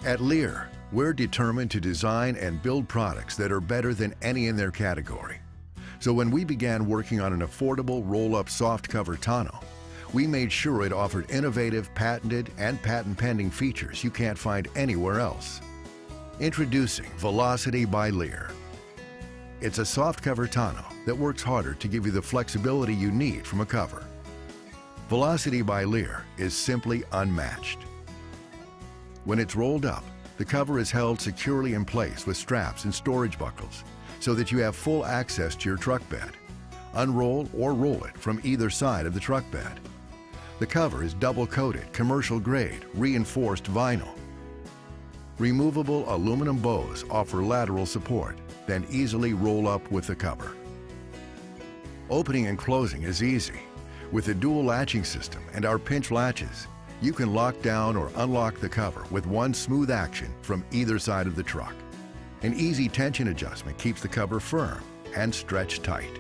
At LEER, we're determined to design and build products that are better than any in their category. So when we began working on an affordable roll-up softcover tonneau, we made sure it offered innovative, patented, and patent-pending features you can't find anywhere else. Introducing Velocity by LEER. It's a softcover tonneau that works harder to give you the flexibility you need from a cover. Velocity by LEER is simply unmatched. When it's rolled up, the cover is held securely in place with straps and storage buckles so that you have full access to your truck bed. Unroll or roll it from either side of the truck bed. The cover is double-coated, commercial-grade, reinforced vinyl. Removable aluminum bows offer lateral support, then easily roll up with the cover. Opening and closing is easy. With the dual latching system and our pinch latches, you can lock down or unlock the cover with one smooth action from either side of the truck. An easy tension adjustment keeps the cover firm and stretched tight.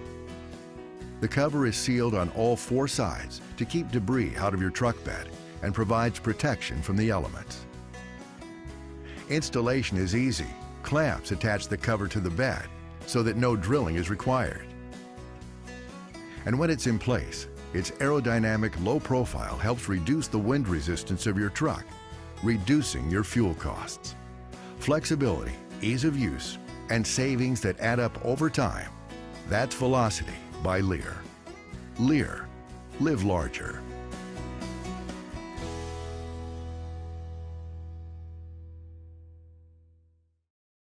The cover is sealed on all four sides to keep debris out of your truck bed and provides protection from the elements. Installation is easy. Clamps attach the cover to the bed so that no drilling is required. And when it's in place, its aerodynamic low profile helps reduce the wind resistance of your truck, reducing your fuel costs. Flexibility, ease of use, and savings that add up over time. That's Velocity by LEER. LEER. Live larger.